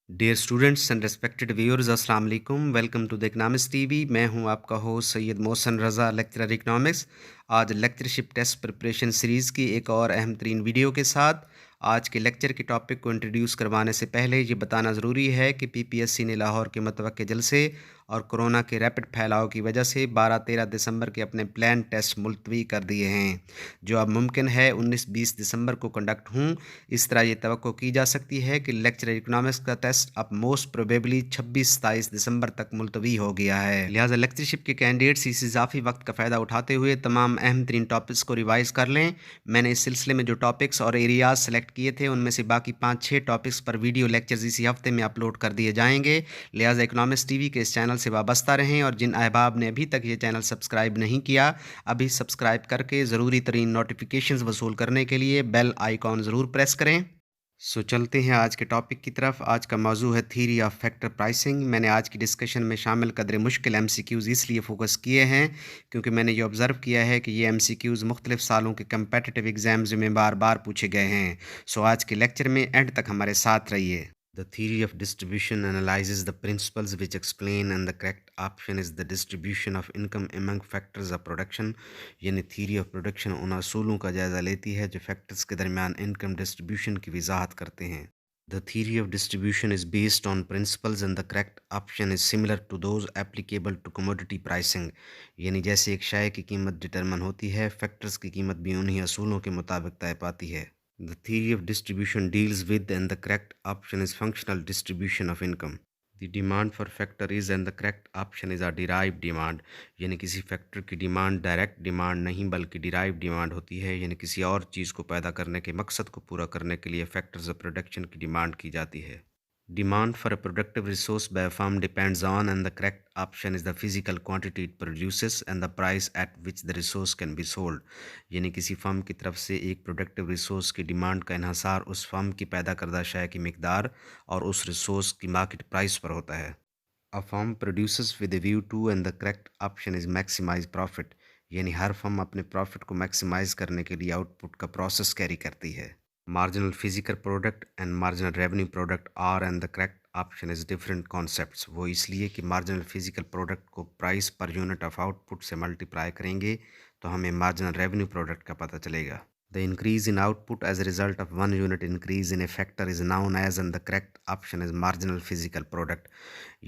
Dear students and respected viewers अस्सलाम वालेकुम। Welcome to the economics TV. मैं हूं आपका host Syed Mohsin Raza, lecturer economics. आज लेक्चरशिप टेस्ट प्रिपरेशन सीरीज़ की एक और अहम तरीन वीडियो के साथ आज के लेक्चर के टॉपिक को इंट्रोड्यूस करवाने से पहले ये बताना ज़रूरी है कि पीपीएससी ने लाहौर के मुतवक्के जलसे और कोरोना के रैपिड फैलाव की वजह से 12-13 दिसंबर के अपने प्लान टेस्ट मुलतवी कर दिए हैं, जो अब मुमकिन है 19-20 दिसंबर को कंडक्ट हों। इस तरह ये तवक्को की जा सकती है कि लेक्चर इकोनॉमिक्स का टेस्ट अब मोस्ट प्रोबेबली 26-27 दिसंबर तक मुलतवी हो गया है। लिहाजा लेक्चरशिप के कैंडिडेट्स इस इजाफी वक्त का फ़ायदा उठाते हुए तमाम अहम तरीन टॉपिक्स को रिवाइज़ कर लें। मैंने इस सिलसिले में जो टॉपिक्स और एरियाज सेलेक्ट किए थे उनमें से बाकी 5-6 टॉपिक्स पर वीडियो लेक्चर्स इसी हफ्ते में अपलोड कर दिए जाएंगे। लिहाजा इकोनॉमिक्स टीवी के इस चैनल से वाबस्ता रहें और जिन अहबाब ने अभी तक ये चैनल सब्सक्राइब नहीं किया, अभी सब्सक्राइब करके ज़रूरी तरीन नोटिफिकेशंस वसूल करने के लिए बेल आइकॉन ज़रूर प्रेस करें। चलते हैं आज के टॉपिक की तरफ। आज का मौजू है थ्योरी ऑफ फैक्टर प्राइसिंग। मैंने आज की डिस्कशन में शामिल कदर मुश्किल एमसीक्यूज़ इसलिए फ़ोकस किए हैं क्योंकि मैंने ये ऑब्ज़र्व किया है कि ये एमसीक्यूज़ मुख्तलिफ सालों के कम्पेटिटिव एग्ज़ाम्स में बार बार पूछे गए हैं। आज के लेक्चर में एंड तक हमारे साथ रहिए। The theory of distribution analyzes the principles which explain and the correct option is the distribution of income among factors of production। यानी theory of production उन असूलों का जायज़ा लेती है जो फैक्टर्स के दरमियान इनकम डिस्ट्रीब्यूशन की वजाहत करते हैं। The theory of distribution is based on principles and the correct option is similar to those applicable to commodity pricing। यानी जैसे एक शय की कीमत डिटरमन होती है, फैक्टर्स की कीमत भी उन्हीं असूलों के मुताबिक तय पाती है। The theory of distribution deals with and the correct option is functional distribution of income। The demand for factor is and the correct option is a derived demand। यानी किसी फैक्टर की डिमांड डायरेक्ट डिमांड नहीं बल्कि derive demand होती है, यानी किसी और चीज़ को पैदा करने के मकसद को पूरा करने के लिए फैक्टर्स ऑफ प्रोडक्शन की डिमांड की जाती है। Demand for a productive resource by a firm depends on and the correct option is the physical quantity it produces and the price at which the resource can be sold। यानी किसी firm की तरफ से एक productive resource की demand का इन्हसार उस firm की पैदा करदा शय की मिकदार और उस रिसोर्स की मार्केट प्राइस पर होता है। A firm produces with a view to and the correct option is maximize profit। यानी हर फर्म अपने प्रॉफिट को मैक्सिमाइज करने के लिए आउटपुट का प्रोसेस कैरी करती है। Marginal physical product and marginal revenue product are and the correct option is different concepts। वो इसलिए कि marginal physical product को price per unit of output से multiply करेंगे तो हमें marginal revenue product का पता चलेगा। The increase in output as a result of one unit increase in a factor is known as and the correct option is marginal physical product।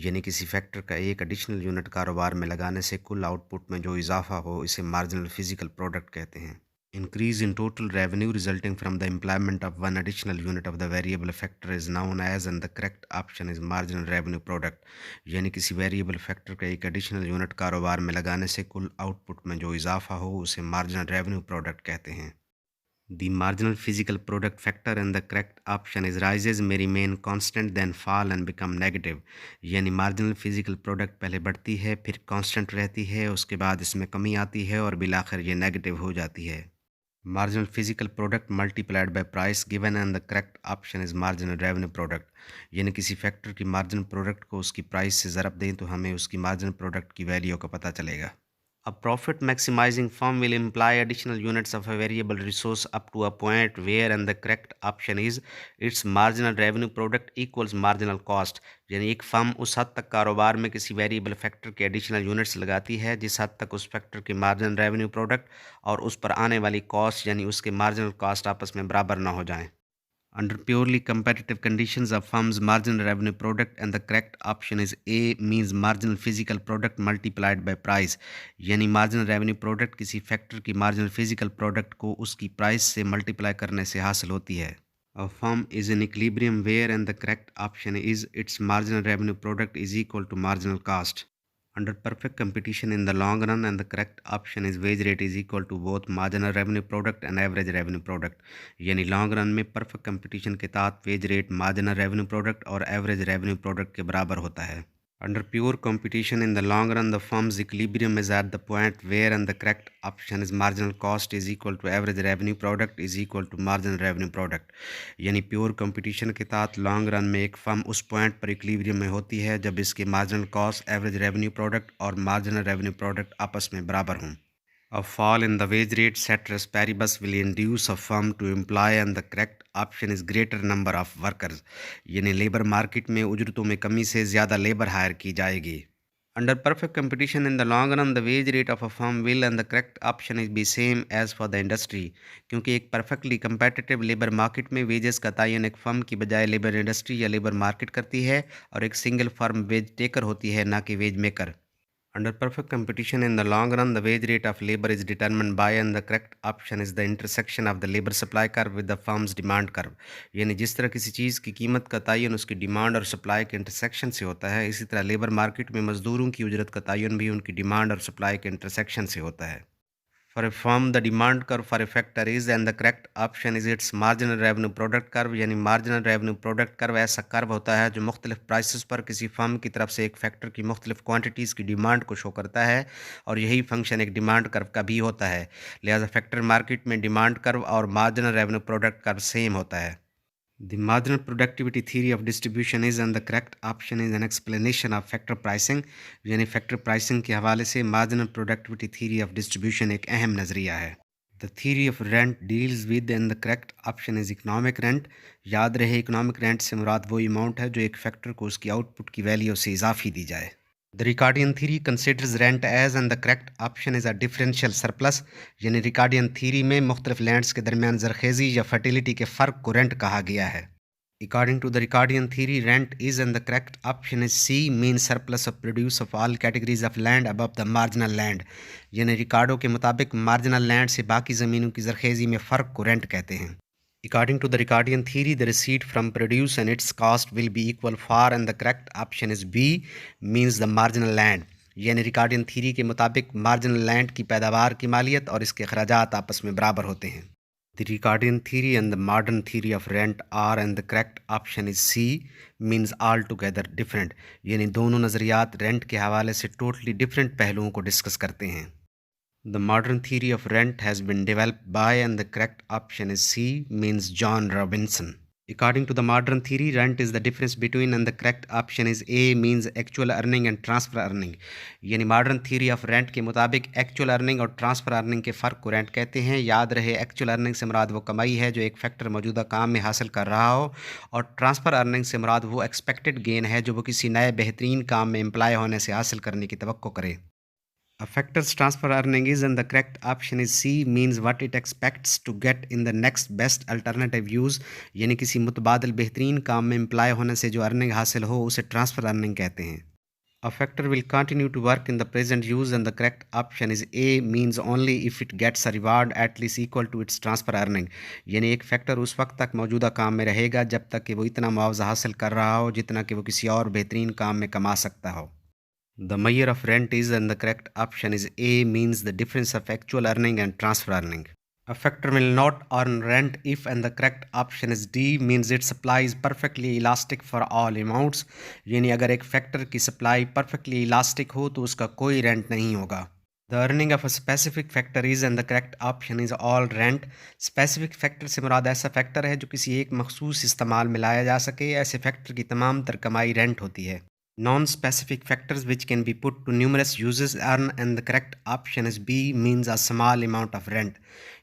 यानी किसी factor का एक एडिशनल यूनिट कारोबार में लगाने से कुल आउटपुट में जो इजाफा हो इसे मार्जिनल फिजिकल प्रोडक्ट कहते हैं। Increase in total revenue resulting from the employment of one additional unit of the variable factor is known as and the correct option is marginal revenue product। यानी किसी variable factor का एक additional unit कारोबार में लगाने से कुल output में जो इजाफा हो उसे मार्जिनल रेवेन्यू प्रोडक्ट कहते हैं। The marginal physical product factor and the correct option is rises may remain constant then fall and become negative। यानी मार्जिनल फिजिकल प्रोडक्ट पहले बढ़ती है फिर कांस्टेंट रहती है, उसके बाद इसमें कमी आती है और बिलाखिर ये नेगेटिव हो जाती है। Marginal physical product multiplied by price given and the correct option is marginal revenue product। यानी किसी फैक्टर की मार्जिनल प्रोडक्ट को उसकी प्राइस से ज़रब दें तो हमें उसकी मार्जिनल प्रोडक्ट की वैल्यू का पता चलेगा। A profit maximizing firm will imply additional units of a variable resource up to a point where and the correct option is its marginal revenue product equals marginal cost। यानी एक firm उस हद तक कारोबार में किसी वेरिएबल फैक्टर के additional units लगाती है जिस हद तक उस फैक्टर की मार्जिनल रेवेन्यू प्रोडक्ट और उस पर आने वाली कॉस्ट यानी उसके मार्जिनल कॉस्ट आपस में बराबर ना हो जाएं। Under purely competitive conditions, a firm's marginal revenue product and the correct option is A means marginal physical product multiplied by price। यानी marginal revenue product किसी फैक्टर की marginal physical product को उसकी प्राइस से मल्टीप्लाई करने से हासिल होती है। A firm is in equilibrium where and the correct option is its marginal revenue product is equal to marginal cost। Under perfect competition in the long run and the correct option is wage rate is equal to both marginal revenue product and average revenue product। यानी long run में perfect competition के तहत wage rate marginal revenue product और average revenue product के बराबर होता है। Under pure competition in the long run, the firm's equilibrium is at the point where and the correct option is marginal cost is equal to average revenue product is equal to marginal revenue product। यानी pure competition के तहत long run में एक firm उस point पर equilibrium में होती है जब इसके marginal cost average revenue product और मार्जिनल रेवेन्यू प्रोडक्ट आपस में बराबर हों। A fall in the wage rate ceteris paribus will induce a firm to employ and the correct option is greater number of workers. यानी labour market में उजरतों में कमी से ज़्यादा लेबर हायर की जाएगी. Under perfect competition in the long run, the wage rate of a firm will and the correct option is be same as for the industry. क्योंकि एक perfectly competitive लेबर मार्केट में wages का तयन एक firm की बजाय labour industry या labour market करती है और एक सिंगल फर्म वेज टेकर होती है ना कि wage maker. Under perfect competition in the long run, the wage rate of labor is determined by and the correct option is the intersection of the labor supply curve with the firm's demand curve. यानी जिस तरह किसी चीज़ की कीमत का तयन उसकी demand और सप्लाई के इंटरसेक्शन से होता है, इसी तरह लेबर मार्केट में मजदूरों की उजरत का तयन भी उनकी डिमांड और सप्लाई के इंटरसेक्शन से होता है. For a firm, the demand curve for a factor is and the correct option is its marginal revenue product curve. यानी marginal revenue product curve ऐसा कर्व होता है जो मुख्तलिफ प्राइसेस पर किसी फर्म की तरफ से एक फैक्टर की मुख्तलिफ क्वांटिटीज़ की डिमांड को शो करता है और यही फंक्शन एक डिमांड कर्व का भी होता है. लिहाजा फैक्टर मार्केट में डिमांड कर्व और marginal revenue product curve same होता है. The marginal productivity theory of distribution is and the correct option is an explanation of factor pricing. यानी फैक्टर प्राइसिंग के हवाले से marginal productivity theory of distribution एक अहम नज़रिया है. The theory of rent deals with and the correct option is economic rent. याद रहे economic rent से मुराद वो अमाउंट है जो एक फैक्टर को उसकी आउटपुट की वैल्यू से इजाफी दी जाए. The Ricardian theory considers rent as and the correct option is a differential surplus. यानी रिकार्डियन थीरी में मुख्तलिफ लैंड्स के दरमियान जरखेज़ी या फर्टिलिटी के फ़र्क को रेंट कहा गया है. According to the Ricardian theory, rent is and the correct option is C means surplus of produce of all categories of land above the marginal land. यानी रिकार्डो के मुताबिक मार्जिनल लैंड से बाकी ज़मीनों की जरखेज़ी में फ़र्क को रेंट कहते हैं. According to the Ricardian theory, the receipt from produce and its cost will be equal for and the correct option is B means the marginal land. यानी रिकार्डियन थीरी के मुताबिक मार्जिनल लैंड की पैदावार की मालियत और इसके अखराजात आपस में बराबर होते हैं. The Ricardian theory and the modern theory of rent are and the correct option is C means altogether different. यानी दोनों नज़रियात रेंट के हवाले से टोटली डिफरेंट पहलुओं को डिस्कस करते हैं. The modern theory of rent has been developed by and the correct option is C means John Robinson. According to the modern theory, rent is the difference between and the correct option is A means actual earning and transfer earning. यानी modern theory of rent के मुताबिक actual earning और transfer earning के फ़र्क को rent कहते हैं. याद रहे एक्चुअल अर्निंग से मुराद वो कमाई है जो एक फैक्टर मौजूदा काम में हासिल कर रहा हो और ट्रांसफ़र अर्निंग से मुराद वो एक्सपेक्टेड गेन है जो वो किसी नए बेहतरीन काम में एम्प्लॉय होने से हासिल करने की तवक्को करे. A factor's transfer earning is and the correct option is C means what it expects to get in the next best alternative use. यानी किसी मुतबादल बेहतरीन काम में एम्प्लॉय होने से जो अर्निंग हासिल हो उसे ट्रांसफ़र अर्निंग कहते हैं. A factor will continue to work in the present use and the correct option is A means only if it gets a reward at least equal to its transfer earning. यानी एक factor उस वक्त तक मौजूदा काम में रहेगा जब तक कि वो इतना मुआवजा हासिल कर रहा हो जितना कि वो किसी और बेहतरीन काम में कमा सकता हो. The measure of rent is and the correct option is A means the difference of actual earning and transfer earning. A factor will not earn rent if and the correct option is D means its supply is perfectly elastic for all amounts. यानी अगर एक factor की supply perfectly elastic हो तो उसका कोई rent नहीं होगा. The earning of a specific factor is and the correct option is all rent. Specific factor से मुराद ऐसा फैक्टर है जो किसी एक मखसूस इस्तेमाल में लाया जा सके. ऐसे फैक्टर की तमाम तर कमाई रेंट होती है. Non-specific factors which can be put to numerous uses earn and the correct option is B means a small amount of rent.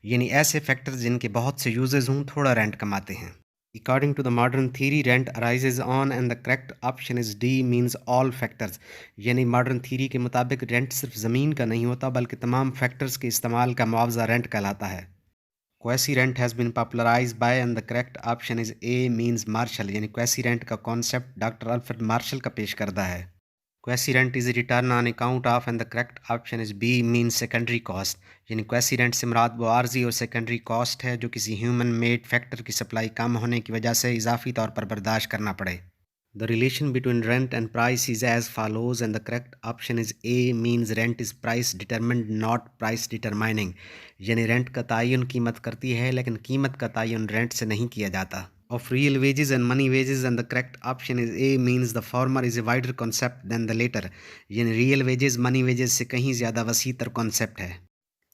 यानी ऐसे फैक्टर्स जिनके बहुत से यूजेस हों थोड़ा रेंट कमाते हैं. According to the modern theory, rent arises on and the correct option is D means all factors. यानी मॉडर्न थीरी के मुताबिक रेंट सिर्फ ज़मीन का नहीं होता बल्कि तमाम फैक्टर्स के इस्तेमाल का मुआवजा रेंट कहलाता है. Quasi rent has been popularize by and the correct option is A means Marshall. यानी क्वेसी रेंट का कॉन्सेप्ट डॉक्टर अल्फ्रेड मार्शल का पेश करदा है. Quasi rent is return on account of and the correct option is B means secondary cost. यानी quasi rent से मुराद वो आर्जी और सेकेंडरी कॉस्ट है जो किसी ह्यूमन मेड फैक्टर की सप्लाई कम होने की वजह से इजाफी तौर पर बर्दाश्त करना पड़े. The relation between rent and price is as follows and the correct option is A means rent is price determined not price determining. यानी रेंट का तयन कीमत करती है लेकिन कीमत का तयन रेंट से नहीं किया जाता. Of real wages and money wages and the correct option is A means the former is a wider concept than the latter. यानी real wages money wages से कहीं ज़्यादा वसी तर concept है.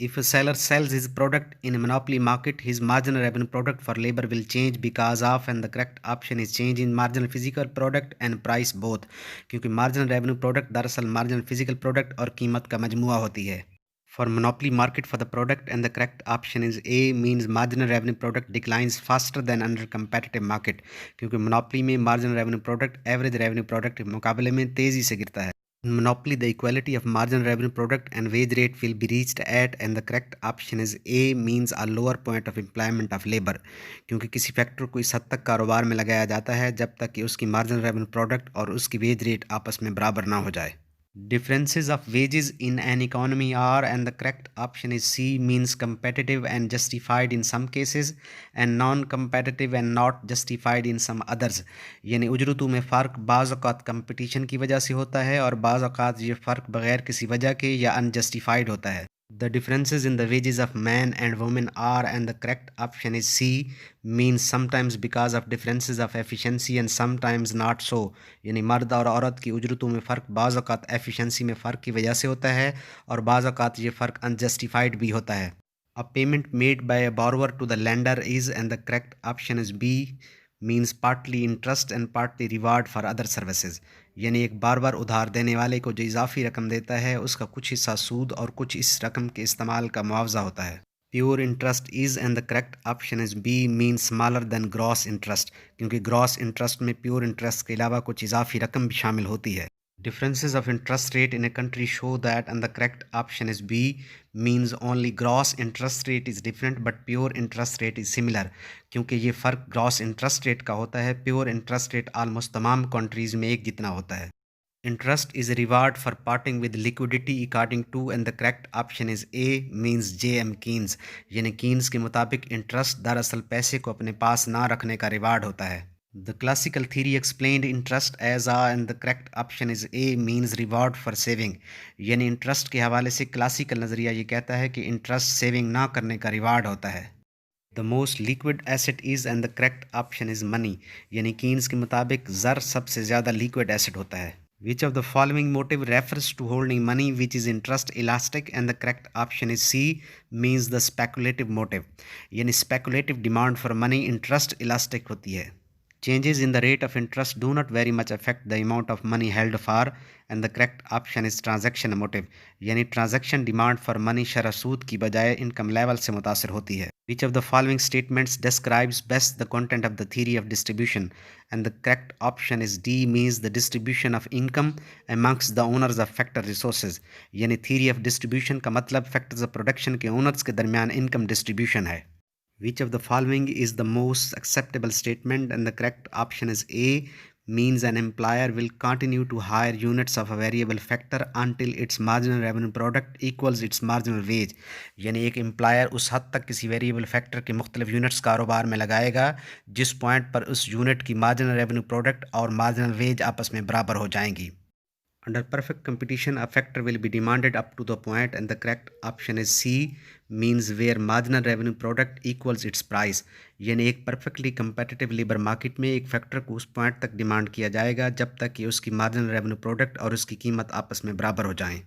If a seller sells his product in a monopoly market, his marginal revenue product for labor will change because of and the correct option is change in marginal physical product and price both. क्योंकि marginal revenue product दरअसल marginal physical product और कीमत का मजमुआ होती है. For monopoly market for the product, and the correct option is A, means marginal revenue product declines faster than under competitive market, क्योंकि monopoly में marginal revenue product average revenue product के मुकाबले में तेजी से गिरता है. In monopoly, the equality of marginal revenue product and wage rate will be reached at, and the correct option is A, means a lower point of employment of labor, क्योंकि किसी factor को इस हद तक कारोबार में लगाया जाता है जब तक कि उसकी marginal revenue product और उसकी wage rate आपस में बराबर ना हो जाए. Differences of wages in an economy are, and the correct option is C, means competitive and justified in some cases and non-competitive and not justified in some others. यानी उजरतों में फ़र्क बाज़ औक़ात कंपटीशन की वजह से होता है और बाज़ औक़ात ये फ़र्क बग़ैर किसी वजह के या अनजस्टिफाइड होता है. The differences in the wages of men and women are, and the correct option is C, means sometimes because of differences of efficiency and sometimes not so. यानी मर्द और औरत की उजरतों में फ़र्क बाज़ औक़ात एफिशिएंसी में फ़र्क की वजह से होता है और बाज़ औक़ात ये फ़र्क अनजस्टिफाइड भी होता है. A payment made by a borrower to the lender is, and the correct option is B, means partly interest and partly reward for other services. यानी एक बार बार उधार देने वाले को जो इजाफी रकम देता है उसका कुछ हिस्सा सूद और कुछ इस रकम के इस्तेमाल का मुआवजा होता है. Pure interest is, and the correct option is B, mean smaller than gross interest, क्योंकि ग्रॉस इंटरेस्ट में प्योर इंटरेस्ट के अलावा कुछ इजाफी रकम भी शामिल होती है. Differences of interest rate in a country show that, and the correct option is B, means only gross interest rate is different but pure interest rate is similar, क्योंकि ये फ़र्क gross interest rate का होता है. pure interest rate almost तमाम countries में एक जितना होता है. Interest is a reward for parting with liquidity according to, and the correct option is A, means J.M. Keynes. यानी Keynes के मुताबिक इंटरेस्ट दरअसल पैसे को अपने पास ना रखने का रिवार्ड होता है. The classical theory explained interest as a, and the correct option is A, means reward for saving. यानी इंटरेस्ट के हवाले से क्लासिकल नज़रिया ये कहता है कि इंटरेस्ट सेविंग ना करने का रिवार्ड होता है. The most liquid asset is, and the correct option is money. यानी कीन्स के मुताबिक ज़र सबसे ज़्यादा लिक्विड एसेट होता है. Which of the following motive refers to holding money which is interest elastic, and the correct option is C, means the speculative motive. यानी speculative demand for money interest elastic होती है. Changes in the rate of interest do not very much affect the amount of money held for, and the correct option is transaction motive. यानी transaction demand for money शरह सूद की बजाय income level से मुतासर होती है. Which of the following statements describes best the content of the theory of distribution, and the correct option is D, means the distribution of income amongst the owners of factor resources. यानी theory of distribution का मतलब factors of production के owners के दरमियान income distribution है. Which of the following is the most acceptable statement, and the correct option is A, means an employer will continue to hire units of a variable factor until its marginal revenue product equals its marginal wage. यानी एक employer उस हद तक किसी variable factor के मुख्तलिफ units कारोबार में लगाएगा जिस पॉइंट पर उस यूनिट की मार्जिनल रेवेन्यू प्रोडक्ट और मार्जिनल वेज आपस में बराबर हो जाएंगी. Under perfect competition, a factor will be demanded up to the point, and the correct option is C, means where marginal revenue product equals its price. यानी एक perfectly competitive labor market में एक factor को उस point तक demand किया जाएगा जब तक कि उसकी marginal revenue product और उसकी कीमत आपस में बराबर हो जाएं.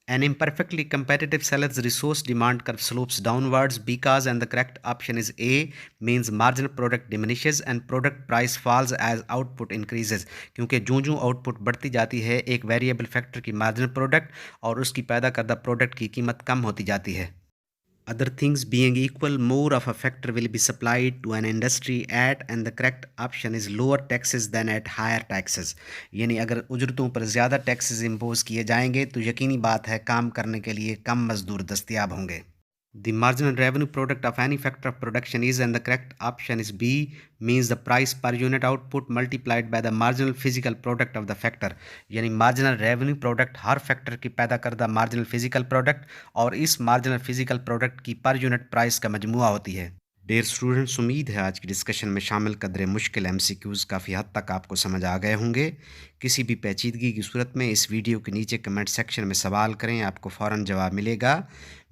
An imperfectly competitive seller's resource demand curve slopes downwards because, and the correct option is A, means marginal product diminishes and product price falls as output increases. क्योंकि जो आउटपुट बढ़ती जाती है एक वेरिएबल फैक्टर की मार्जिनल प्रोडक्ट और उसकी पैदा करदा प्रोडक्ट की कीमत कम होती जाती है. Other things being equal, more of a factor will be supplied to an industry at, and the correct option is lower taxes than at higher taxes. यानी अगर उजरतों पर ज़्यादा टैक्सेस इम्पोज किए जाएंगे तो यकीनी बात है काम करने के लिए कम मजदूर दस्तयाब होंगे. The marginal revenue product of any factor of production is, and the correct option is B, means the price per unit output multiplied by the marginal physical product of the factor. यानी marginal revenue product हर factor की पैदा करदा marginal physical product और इस marginal physical product की per unit price का मजमुआ होती है. डियर स्टूडेंट्स, उम्मीद है आज की डिस्कशन में शामिल कदरे मुश्किल MCQs काफ़ी हद तक आपको समझ आ गए होंगे. किसी भी पेचीदगी की सूरत में इस वीडियो के नीचे कमेंट सेक्शन में सवाल करें, आपको फ़ौरन जवाब मिलेगा.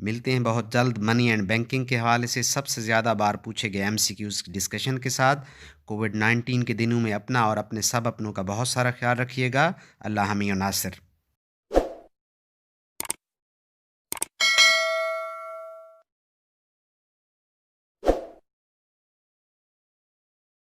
मिलते हैं बहुत जल्द मनी एंड बैंकिंग के हवाले से सबसे ज़्यादा बार पूछे गए MCQs की डिस्कशन के साथ. कोविड-19 के दिनों में अपना और अपने सब अपनों का बहुत सारा ख्याल रखिएगा. अल्लाह हमी और नासिर.